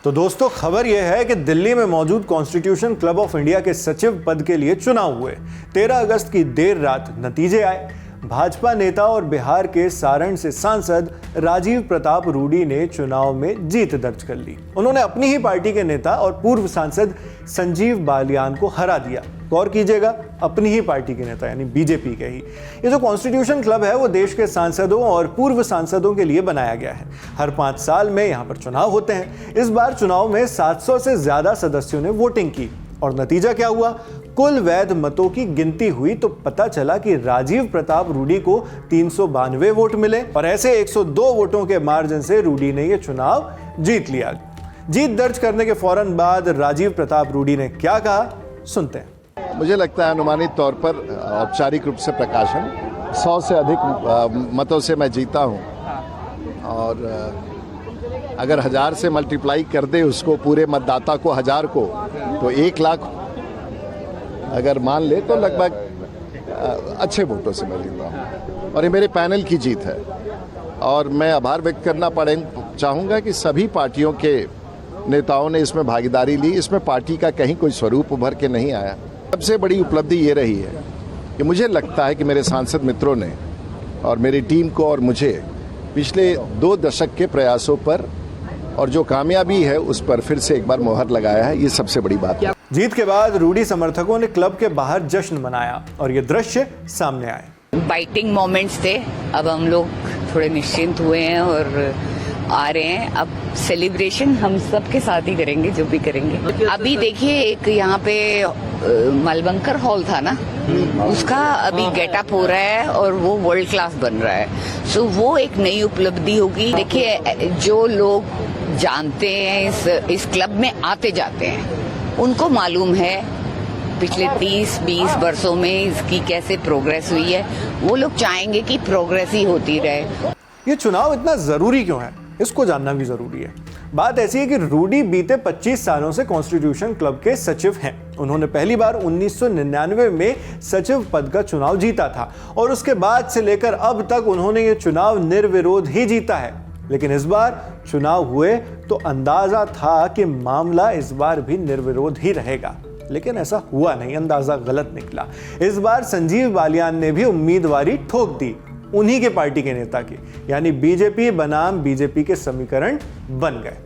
तो दोस्तों, खबर यह है कि दिल्ली में मौजूद कॉन्स्टिट्यूशन क्लब ऑफ इंडिया के सचिव पद के लिए चुनाव हुए। 13 अगस्त की देर रात नतीजे आए। भाजपा नेता और बिहार के सारण से सांसद राजीव प्रताप रूडी ने चुनाव में जीत दर्ज कर ली। उन्होंने अपनी ही पार्टी के नेता और पूर्व सांसद संजीव बालियान को हरा दिया। गौर कीजिएगा, अपनी ही पार्टी के नेता यानी बीजेपी के ही। ये जो कॉन्स्टिट्यूशन क्लब है वो देश के सांसदों और पूर्व सांसदों के लिए बनाया गया है। हर 5 साल में यहाँ पर चुनाव होते हैं। इस बार चुनाव में 700 से ज्यादा सदस्यों ने वोटिंग की और नतीजा क्या हुआ? कुल वैध मतों की गिनती हुई तो पता चला कि राजीव प्रताप रूडी को 392 वोट मिले और ऐसे 102 वोटों के मार्जिन से रूडी ने यह चुनाव जीत लिया। जीत दर्ज करने के फौरन बाद राजीव प्रताप रूडी ने क्या कहा, सुनते हैं। मुझे लगता है अनुमानित तौर पर औपचारिक रूप से प्रकाशन 100 से अधिक मतों से मैं जीता हूं और अगर 1000 से मल्टीप्लाई कर दे उसको, पूरे मतदाता को 1000 को, तो 1 लाख अगर मान ले तो लगभग अच्छे वोटों से मैं जीता हूँ और ये मेरे पैनल की जीत है। और मैं आभार व्यक्त करना चाहूँगा कि सभी पार्टियों के नेताओं ने इसमें भागीदारी ली। इसमें पार्टी का कहीं कोई स्वरूप उभर के नहीं आया। सबसे बड़ी उपलब्धि ये रही है कि मुझे लगता है कि मेरे सांसद मित्रों ने और मेरी टीम को और मुझे पिछले 2 दशक के प्रयासों पर और जो कामयाबी है उस पर फिर से एक बार मोहर लगाया है। ये सबसे बड़ी बात है। जीत के बाद रूडी समर्थकों ने क्लब के बाहर जश्न मनाया और ये दृश्य सामने आए। बाइटिंग मोमेंट्स थे। अब हम लोग थोड़े निश्चिंत हुए हैं और आ रहे हैं। अब सेलिब्रेशन हम सबके साथ ही करेंगे, जो भी करेंगे। अभी देखिए, एक यहाँ पे मलबंकर हॉल था ना, उसका अभी गेटअप हो रहा है और वो वर्ल्ड क्लास बन रहा है। सो वो एक नई उपलब्धि होगी। देखिए, जो लोग जानते हैं इस क्लब में आते जाते हैं, उनको मालूम है पिछले 30-20 वर्षों में इसकी कैसे प्रोग्रेस हुई है। वो लोग चाहेंगे कि प्रोग्रेस ही होती रहे। ये चुनाव इतना जरूरी क्यों है, इसको जानना भी जरूरी है। बात ऐसी है कि रूडी बीते 25 सालों से कॉन्स्टिट्यूशन क्लब के सचिव हैं। उन्होंने पहली बार 1999 में सचिव पद का चुनाव जीता था और उसके बाद से लेकर अब तक उन्होंने ये चुनाव निर्विरोध ही जीता है। लेकिन इस बार चुनाव हुए तो अंदाजा था कि मामला इस बार भी निर्विरोध ही रहेगा, लेकिन ऐसा हुआ नहीं। अंदाजा गलत निकला। इस बार संजीव बालियान ने भी उम्मीदवारी ठोक दी, उन्हीं के पार्टी के नेता की, यानी बीजेपी बनाम बीजेपी के समीकरण बन गए।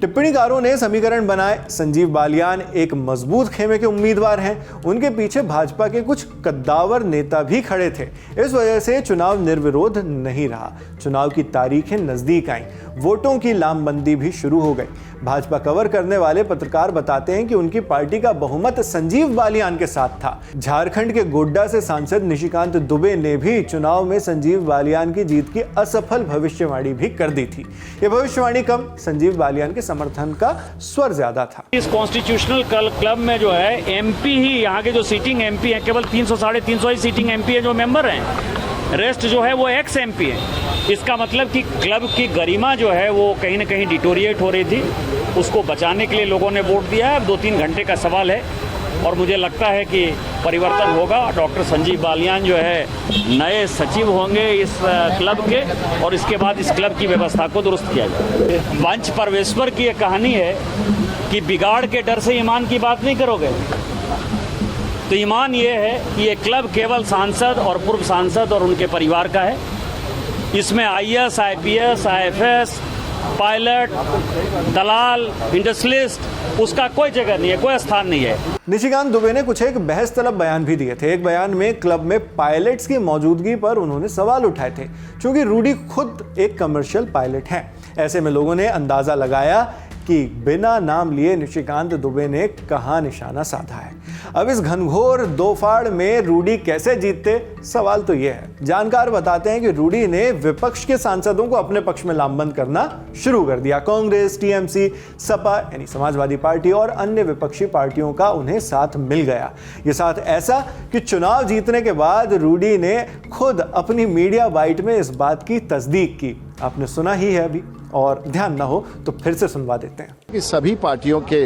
टिप्पणीकारों ने समीकरण बनाए। संजीव बालियान एक मजबूत खेमे के उम्मीदवार हैं। उनके पीछे भाजपा के कुछ कद्दावर नेता भी खड़े थे। इस वजह से चुनाव निर्विरोध नहीं रहा। चुनाव की तारीखें नजदीक आईं, वोटों की लामबंदी भी शुरू हो गई। भाजपा कवर करने वाले पत्रकार बताते हैं कि उनकी पार्टी का बहुमत संजीव बालियान के साथ था। झारखंड के गोड्डा से सांसद निशिकांत दुबे ने भी चुनाव में संजीव बालियान की जीत की असफल भविष्यवाणी भी कर दी थी। यह भविष्यवाणी कम, संजीव बालियान के समर्थन का स्वर ज्यादा था। इस कॉन्स्टिट्यूशनल क्लब में जो है एमपी ही, यहाँ के जो सीटिंग एमपी हैं, केवल 300-350 ही सीटिंग एमपी है जो मेंबर हैं। रेस्ट जो है वो एक्स एमपी है। इसका मतलब कि क्लब की गरिमा जो है वो कहीं ना कहीं डिटोरिएट हो रही थी। उसको बचाने के लिए लोगों ने वोट दिया है। 2-3 घंटे का सवाल है और मुझे लगता है कि परिवर्तन होगा। डॉक्टर संजीव बालियान जो है नए सचिव होंगे इस क्लब के और इसके बाद इस क्लब की व्यवस्था को दुरुस्त किया जाए। वंश परमेश्वर की ये कहानी है कि बिगाड़ के डर से ईमान की बात नहीं करोगे। तो ईमान ये है कि ये क्लब केवल सांसद और पूर्व सांसद और उनके परिवार का है। इसमें IAS, IPS, IFS, पायलट, दलाल, इंडस्ट्रियलिस्ट, उसका कोई जगह नहीं है, कोई स्थान नहीं है। निशिकांत दुबे ने कुछ एक बहस तलब बयान भी दिए थे। एक बयान में क्लब में पायलट्स की मौजूदगी पर उन्होंने सवाल उठाए थे, क्योंकि रूडी खुद एक कमर्शियल पायलट हैं। ऐसे में लोगों ने अंदाजा लगाया कि बिना नाम लिए निशिकांत दुबे ने कहां निशाना साधा है। अब इस घनघोर दोफाड़ में रूडी कैसे जीतते, सवाल तो यह है। जानकार बताते हैं कि रूडी ने विपक्ष के सांसदों को अपने पक्ष में लामबंद करना शुरू कर दिया। कांग्रेस, TMC, सपा यानी समाजवादी पार्टी और अन्य विपक्षी पार्टियों का उन्हें साथ मिल गया। ये साथ ऐसा कि चुनाव जीतने के बाद रूडी ने खुद अपनी मीडिया बाइट में इस बात की तस्दीक की। आपने सुना ही है अभी, और ध्यान ना हो तो फिर से सुनवा देते हैं कि सभी पार्टियों के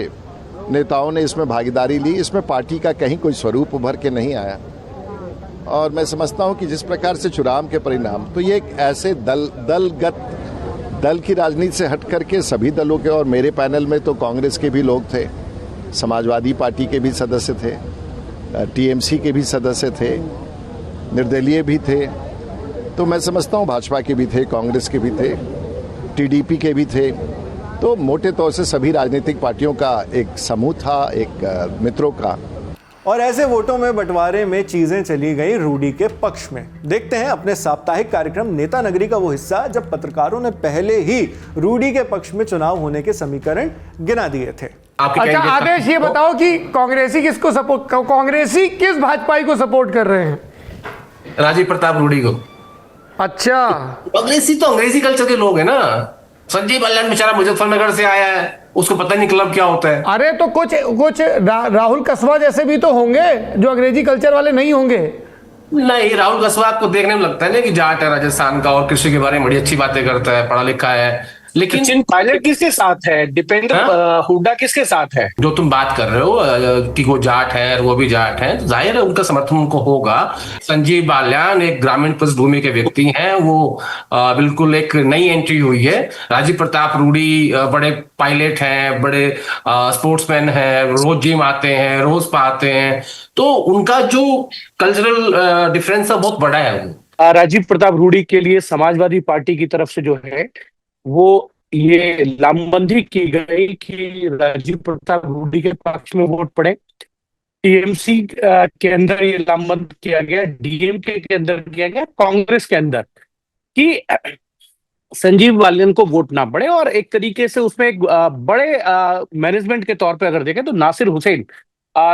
नेताओं ने इसमें भागीदारी ली। इसमें पार्टी का कहीं कोई स्वरूप उभर के नहीं आया और मैं समझता हूं कि जिस प्रकार से चुनाव के परिणाम, तो ये एक ऐसे दलगत दल की राजनीति से हट करके सभी दलों के, और मेरे पैनल में तो कांग्रेस के भी लोग थे, समाजवादी पार्टी के भी सदस्य थे, टीएमसी के भी सदस्य थे, निर्दलीय भी थे, तो मैं समझता हूँ भाजपा के भी थे, कांग्रेस के भी थे, टीडीपी के भी थे। तो मोटे तौर से सभी राजनीतिक पार्टियों का एक समूह था, एक मित्रों का। और ऐसे वोटों में बंटवारे में चीजें चली गई रूडी के पक्ष में। देखते हैं अपने साप्ताहिक कार्यक्रम नेता नगरी का वो हिस्सा जब पत्रकारों ने पहले ही रूडी के पक्ष में चुनाव होने के समीकरण गिना दिए थे। अच्छा आदेश, ये बताओ कि कांग्रेसी किसको सपोर्ट, कांग्रेसी किस भाजपाई को सपोर्ट कर रहे हैं? राजीव प्रताप रूडी को। अच्छा, कांग्रेसी तो अंग्रेजी कल्चर के लोग हैं ना। संजीव बालियान बेचारा मुजफ्फरनगर से आया है, उसको पता नहीं क्लब क्या होता है। अरे तो कुछ राहुल कसवा जैसे भी तो होंगे जो अंग्रेजी कल्चर वाले नहीं होंगे। नहीं, राहुल कसवा को देखने में लगता है ना कि जाट है राजस्थान का और कृषि के बारे में बड़ी अच्छी बातें करता है, पढ़ा लिखा है, लेकिन सचिन पायलट किसके साथ है? दीपेंद्र हुड्डा किसके साथ है? जो तुम बात कर रहे हो कि वो जाट है और वो भी जाट है, तो जाहिर है उनका समर्थन उनको होगा। संजीव बालियान एक ग्रामीण पृष्ठभूमि के व्यक्ति हैं, वो बिल्कुल एक नई एंट्री हुई है। राजीव प्रताप रूडी बड़े पायलट हैं, बड़े स्पोर्ट्समैन हैं, रोज जिम आते हैं, रोज पाते हैं, तो उनका जो कल्चरल डिफरेंस है बहुत बड़ा है। राजीव प्रताप रूडी के लिए समाजवादी पार्टी की तरफ से जो है वो ये लामबंदी की गई कि राजीव प्रताप रूडी के पक्ष में वोट पड़े। टीएमसी के अंदर ये लामबंद किया गया, डीएमके के अंदर किया गया, कांग्रेस के अंदर, कि संजीव बालियान को वोट ना पड़े। और एक तरीके से उसमें एक बड़े मैनेजमेंट के तौर पे अगर देखें तो नासिर हुसैन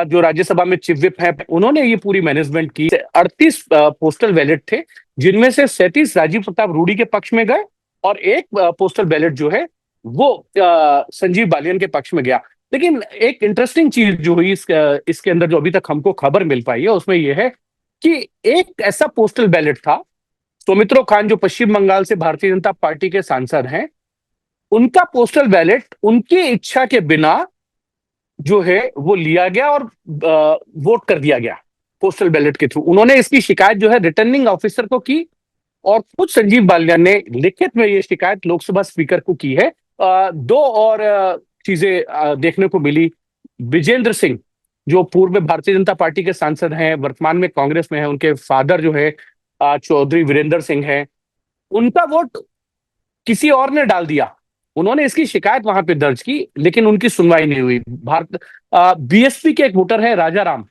जो राज्यसभा में चीफ विप है, उन्होंने ये पूरी मैनेजमेंट की। 38 पोस्टल बैलेट थे, जिनमें से 37 राजीव प्रताप रूडी के पक्ष में गए और एक पोस्टल बैलेट जो है वो संजीव बालियान के पक्ष में गया। लेकिन एक इंटरेस्टिंग चीज जो हुई इसके अंदर जो अभी तक हमको खबर मिल पाई है उसमें यह है कि एक ऐसा पोस्टल बैलेट था, सौमित्रो खान जो पश्चिम बंगाल से भारतीय जनता पार्टी के सांसद हैं, उनका पोस्टल बैलेट उनकी इच्छा के बिना जो है वो लिया गया और वोट कर दिया गया पोस्टल बैलेट के थ्रू। उन्होंने इसकी शिकायत जो है रिटर्निंग ऑफिसर को की और खुद संजीव बालियान ने लिखित में ये शिकायत लोकसभा स्पीकर को की है। दो और चीजें देखने को मिली। विजेंद्र सिंह जो पूर्व में भारतीय जनता पार्टी के सांसद हैं, वर्तमान में कांग्रेस में है, उनके फादर जो है चौधरी वीरेंद्र सिंह है, उनका वोट किसी और ने डाल दिया। उन्होंने इसकी शिकायत वहां पे दर्ज की लेकिन उनकी सुनवाई नहीं हुई। बीएसपी के एक वोटर है राजा राम,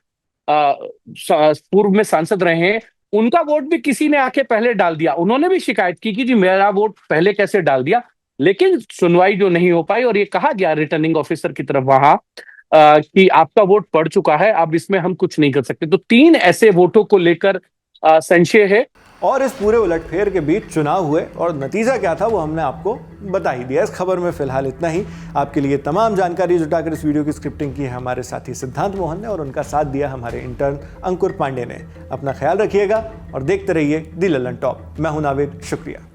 पूर्व में सांसद रहे हैं, उनका वोट भी किसी ने आके पहले डाल दिया। उन्होंने भी शिकायत की कि जी मेरा वोट पहले कैसे डाल दिया, लेकिन सुनवाई जो नहीं हो पाई और ये कहा गया रिटर्निंग ऑफिसर की तरफ वहां कि आपका वोट पड़ चुका है, अब इसमें हम कुछ नहीं कर सकते। तो 3 ऐसे वोटों को लेकर संशय है। और इस पूरे उलटफेर के बीच चुनाव हुए और नतीजा क्या था वो हमने आपको बता ही दिया। इस खबर में फिलहाल इतना ही। आपके लिए तमाम जानकारी जुटाकर इस वीडियो की स्क्रिप्टिंग की है हमारे साथी सिद्धांत मोहन ने और उनका साथ दिया हमारे इंटर्न अंकुर पांडे ने। अपना ख्याल रखिएगा और देखते रहिए दी लल्लन टॉप। मैं हूं नाविद, शुक्रिया।